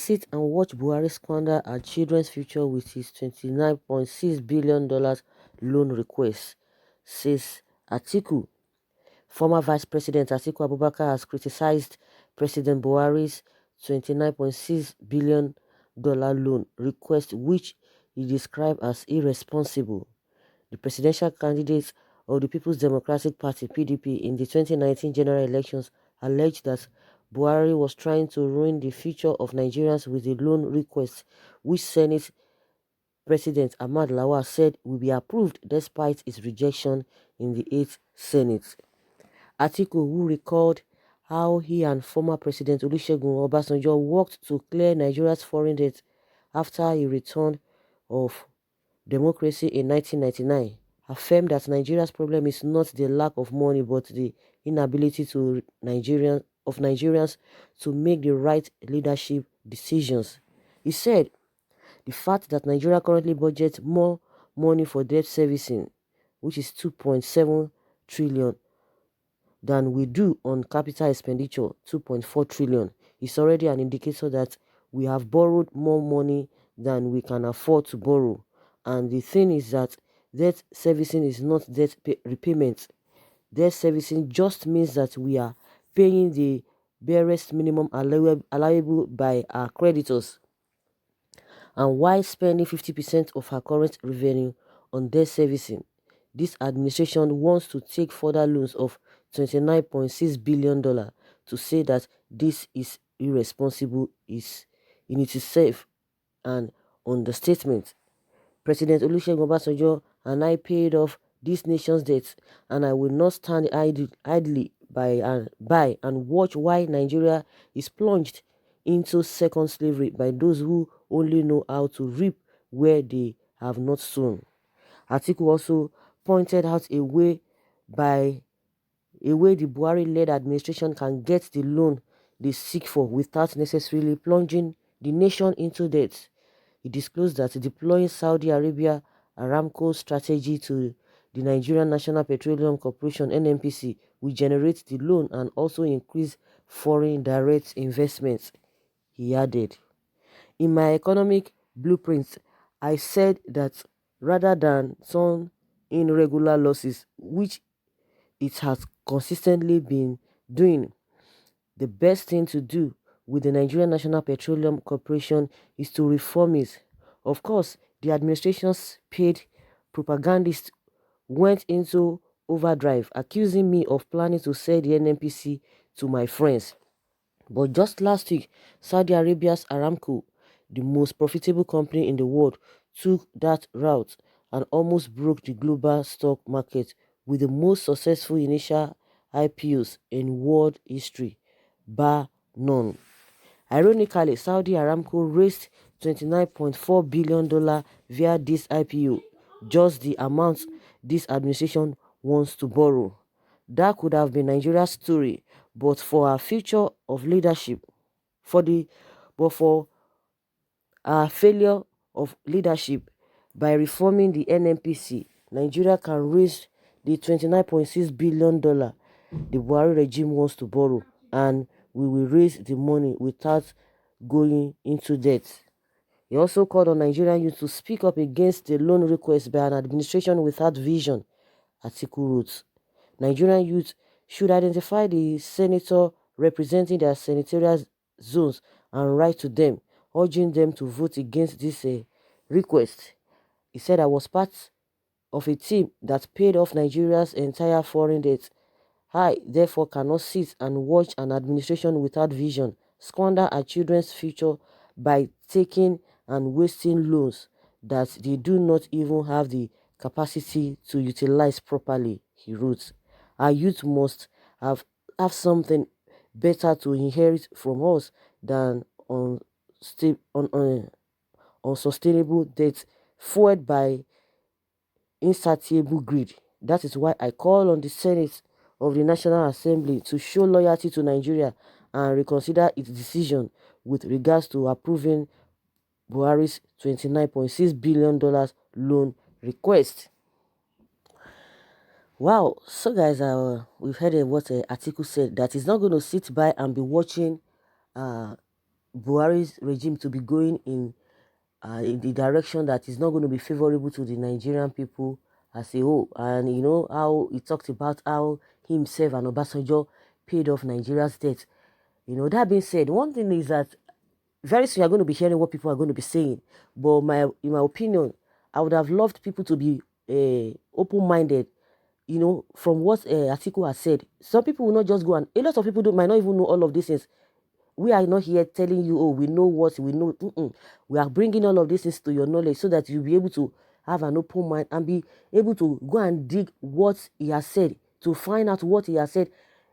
sit and watch Buhari squander our children's future with his $29.6 billion loan request, says Atiku. Former Vice President Atiku Abubakar has criticized President Buhari's $29.6 billion loan request, which he described as irresponsible. The presidential candidate of the People's Democratic Party (PDP) in the 2019 general elections alleged that Buhari was trying to ruin the future of Nigerians with a loan request, which Senate President L0AN said will be approved despite its rejection in the 8th Senate. Atiku, who recalled how he and former President Olusegun Obasanjo worked to clear Nigeria's foreign debt after a return of democracy in 1999, affirmed that Nigeria's problem is not the lack of money but the inability of Nigerians to make the right leadership decisions. He said the fact that Nigeria currently budgets more money for debt servicing, which is 2.7 trillion, than we do on capital expenditure, 2.4 trillion, is already an indicator that we have borrowed more money than we can afford to borrow. And the thing is that debt servicing is not repayment. Debt servicing just means that we are paying the barest minimum allowable by our creditors. And while spending 50% of our current revenue on debt servicing, this administration wants to take further loans of $29.6 billion. To say that this is irresponsible is in itself an understatement. President Olusegun Obasanjo and I paid off this nation's debts, and I will not stand idly by and watch while Nigeria is plunged into second slavery by those who only know how to reap where they have not sown. Atiku also pointed out a way the Buhari-led administration can get the loan they seek for without necessarily plunging the nation into debt. He disclosed that deploying Saudi Arabia Aramco's strategy to the Nigerian National Petroleum Corporation (NNPC) will generate the loan and also increase foreign direct investments. He added, "In my economic blueprint, I said that rather than turn in regular losses, which it has consistently been doing, the best thing to do with the Nigerian National Petroleum Corporation is to reform it." Of course, the administration's paid propagandists went into overdrive, accusing me of planning to sell the NNPC to my friends. But just last week, Saudi Arabia's Aramco, the most profitable company in the world, took that route and almost broke the global stock market with the most successful initial IPOs in world history, bar none. Ironically, Saudi Aramco raised $29.4 billion via this IPO, just the amount this administration wants to borrow. That could have been Nigeria's story, but for our future of leadership, for the but for our failure of leadership by reforming the NNPC, Nigeria can raise the $29.6 billion the Buhari regime wants to borrow, and we will raise the money without going into debt. He also called on Nigerian youth to speak up against the loan request by an administration without vision. Article wrote, Nigerian youth should identify the senator representing their senatorial zones and write to them, urging them to vote against this request. He said, "I was part of a team that paid off Nigeria's entire foreign debt. I, therefore, cannot sit and watch an administration without vision squander our children's future by taking and wasting loans that they do not even have the capacity to utilize properly," he wrote. "Our youth must have something better to inherit from us than unsustainable debt fueled by insatiable greed. That is why I call on the Senate of the National Assembly to show loyalty to Nigeria and reconsider its decision with regards to approving Buhari's $29.6 billion loan request." Wow, so guys, we've heard what Atiku said, that he's not going to sit by and be watching uh, Buhari's regime to be going in the direction that is not going to be favorable to the Nigerian people as a whole. And you know how he talked about how himself and Obasanjo paid off Nigeria's debt. You know, that being said, one thing is that very soon you're going to be hearing what people are going to be saying. But in my opinion, I would have loved people to be open-minded, you know, from what Atiku has said. Some people will not just go, and a lot of people might not even know all of these things. We are not here telling you, oh, we know what we know. We are bringing all of these things to your knowledge so that you'll be able to have an open mind and be able to go and dig what he has said, to find out what he has said,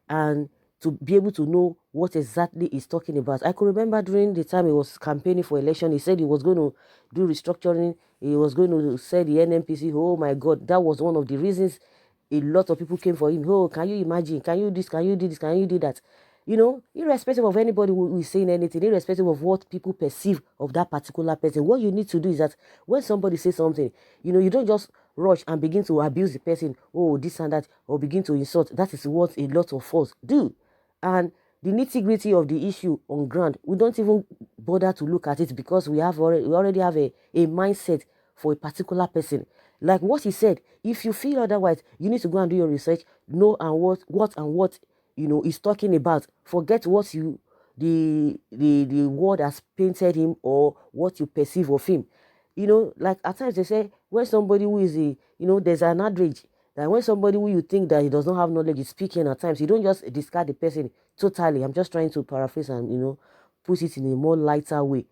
and to be able to know what exactly he's talking about. I could remember during the time he was campaigning for election, he said he was going to do restructuring, he was going to sell the NNPC. Oh my God, that was one of the reasons a lot of people came for him. Oh, can you imagine? Can you this? Can you do this? Can you do that? You know, irrespective of anybody who is saying anything, irrespective of what people perceive of that particular person, what you need to do is that when somebody says something, you know, you don't just rush and begin to abuse the person, oh, this and that, or begin to insult. That is what a lot of us do. And the nitty-gritty of the issue on ground, we don't even bother to look at it because we already have a mindset for a particular person. Like what he said, if you feel otherwise, you need to go and do your research, know and what you know he's talking about. Forget what you the word has painted him or what you perceive of him. You know, like at times they say when somebody who is a, you know, there's an adage that when somebody who you think that he does not have knowledge is speaking, at times you don't just discard the person totally. I'm just trying to paraphrase and, you know, put it in a more lighter way.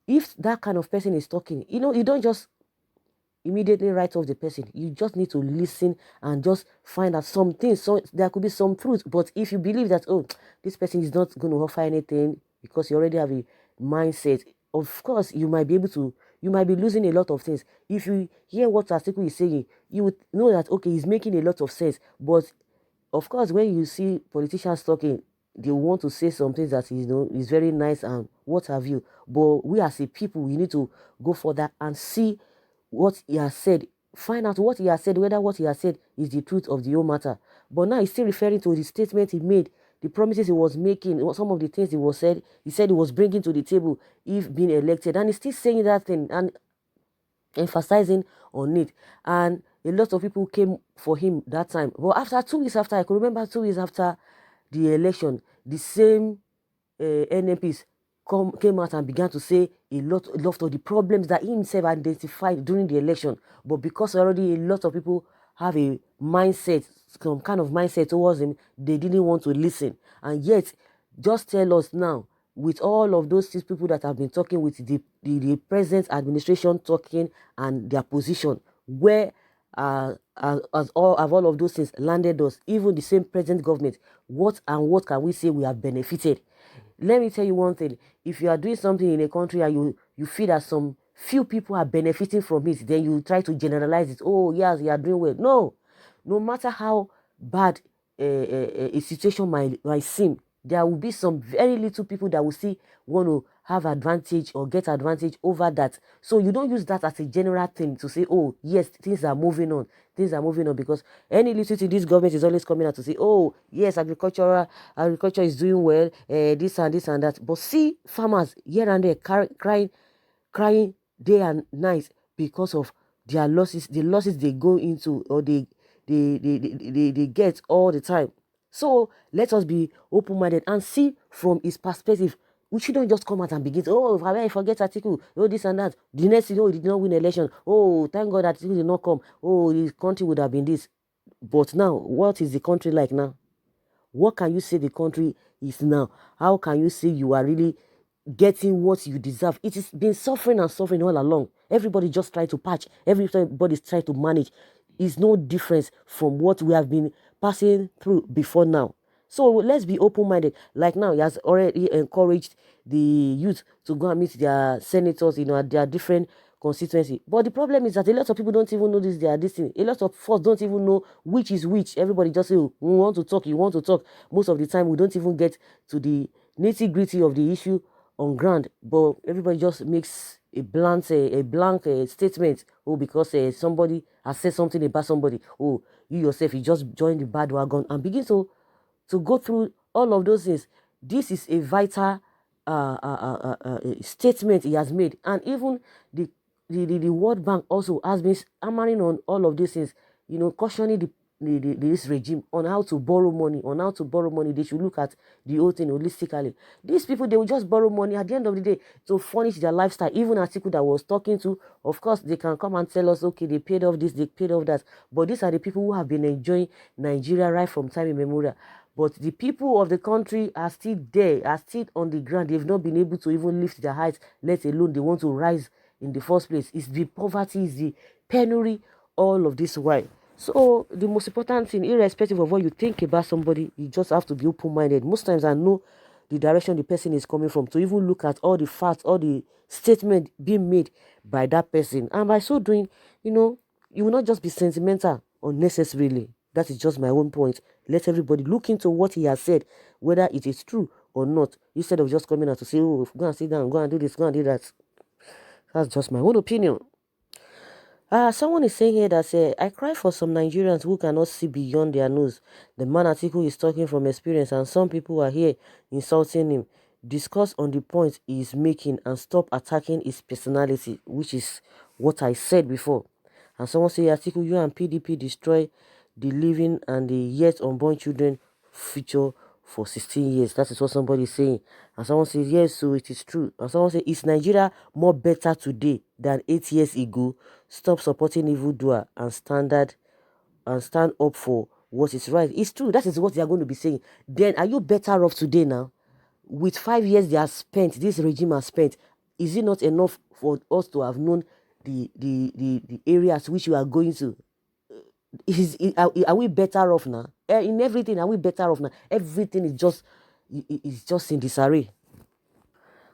If that kind of person is talking, you know, you don't just immediately write off the person. You just need to listen and just find out some things. So there could be some truth. But if you believe that, oh, this person is not going to offer anything because you already have a mindset, of course, you might be able to, you might be losing a lot of things. If you hear what Atiku is saying, you would know that, okay, he's making a lot of sense. But of course, when you see politicians talking, they want to say some things that, you know, is very nice and what have you. But we as a people, we need to go further and see what he has said. Find out what he has said, whether what he has said is the truth of the whole matter. But now he's still referring to the statement he made, the promises he was making, some of the things he said he was bringing to the table if being elected. And he's still saying that thing and emphasizing on it. And a lot of people came for him that time. But after 2 weeks after, I could remember 2 weeks after the election, the same NMPs came out and began to say a lot of the problems that he himself identified during the election. But because already a lot of people have a mindset, some kind of mindset towards him, they didn't want to listen. And yet, just tell us now, with all of those six people that have been talking with the present administration talking and their position, where as all of those things landed us, even the same present government, what can we say we have benefited? Let me tell you one thing. If you are doing something in a country and you feel that some few people are benefiting from it, then you try to generalize it. Oh, yes, you are doing well. No. No matter how bad a situation might seem, there will be some very little people that will still want to have advantage or get advantage over that. So you don't use that as a general thing to say, oh, yes, things are moving on. Things are moving on because any little thing, this government is always coming out to say, oh, yes, agriculture is doing well, this and this and that. But see farmers here and there crying day and night because of their losses, the losses they go into or they get all the time. So let us be open-minded and see from his perspective. We shouldn't just come out and begin to, oh, I forget article, oh, this and that. The next thing, oh, he did not win election. Oh, thank God that article did not come. Oh, the country would have been this. But now, what is the country like now? What can you say the country is now? How can you say you are really getting what you deserve? It has been suffering and suffering all along. Everybody just try to patch. Everybody's trying to manage. It's no difference from what we have been passing through before now. So let's be open-minded. Like now, he has already encouraged the youth to go and meet their senators, you know, at their different constituency. But the problem is that a lot of people don't even know this, they are this thing. A lot of us don't even know which is which. Everybody just say, oh, we want to talk, you want to talk. Most of the time, we don't even get to the nitty-gritty of the issue on ground. But everybody just makes a blank statement. Oh, because somebody has said something about somebody. Oh, you yourself, you just join the bandwagon and begin to go through all of those things. This is a vital statement he has made, and even the World Bank also has been hammering on all of these things, cautioning this regime on how to borrow money, They should look at the whole thing holistically. These people, they will just borrow money at the end of the day to furnish their lifestyle. Even Atiku that was talking to, of course, they can come and tell us, okay, they paid off this, they paid off that. But these are the people who have been enjoying Nigeria right from time immemorial. But the people of the country are still there, are still on the ground. They've not been able to even lift their heights, let alone they want to rise in the first place. It's the poverty, it's the penury, all of this while. So the most important thing, irrespective of what you think about somebody, you just have to be open-minded. Most times I know the direction the person is coming from, to even look at all the facts, all the statement being made by that person. And by so doing, you will not just be sentimental unnecessarily. That is just my own point. Let everybody look into what he has said, whether it is true or not, instead of just coming out to say, oh, go and sit down, go and do this, go and do that. That's just my own opinion. Someone is saying here that I cry for some Nigerians who cannot see beyond their nose. The man article is talking from experience, and some people are here insulting him. Discuss on the point he is making and stop attacking his personality, which is what I said before. And someone say, article, you and PDP destroy the living and the yet unborn children future for 16 years. That is what somebody is saying. And someone says, yes, so it is true. And someone says, is Nigeria more better today than 8 years ago? Stop supporting evildoer and stand up for what is right. It's true. That is what they are going to be saying. Then are you better off today now? With 5 years they have spent, this regime has spent, is it not enough for us to have known the areas which we are going to? Are we better off now? In everything, are we better off now? Everything is just in disarray.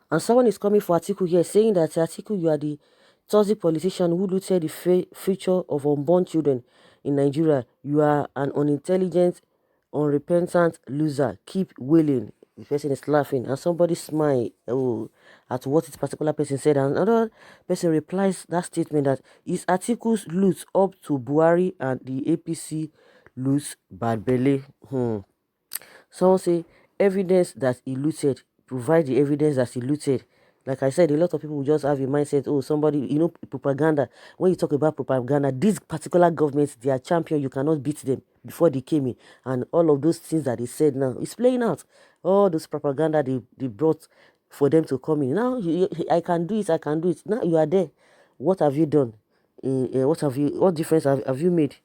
And someone is coming for Atiku here saying that, Atiku, you are the toxic politician who looted the future of unborn children in Nigeria. You are an unintelligent, unrepentant loser. Keep wailing. The person is laughing, and somebody smile at what this particular person said. And another person replies that statement that is Atiku's loot up to Buhari and the APC loot bad belly. Someone say evidence that he looted. Provide the evidence that he looted. Like I said, a lot of people will just have a mindset, oh, somebody, propaganda. When you talk about propaganda, these particular governments, they are champion, you cannot beat them before they came in. And all of those things that they said now, it's playing out. All those propaganda they brought for them to come in. Now, I can do it, I can do it. Now you are there. What have you done? What difference have you made?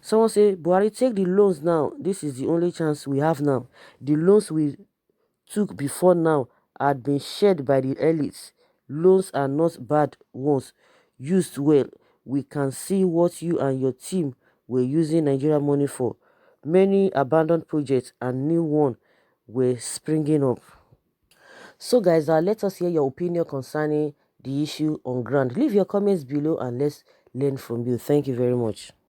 Someone say, Buhari, take the loans now. This is the only chance we have now. The loans we took before now had been shared by the elites. Loans are not bad ones. Used well, we can see what you and your team were using Nigeria money for. Many abandoned projects and new ones were springing up. So guys, let us hear your opinion concerning the issue on ground. Leave your comments below and let's learn from you. Thank you very much.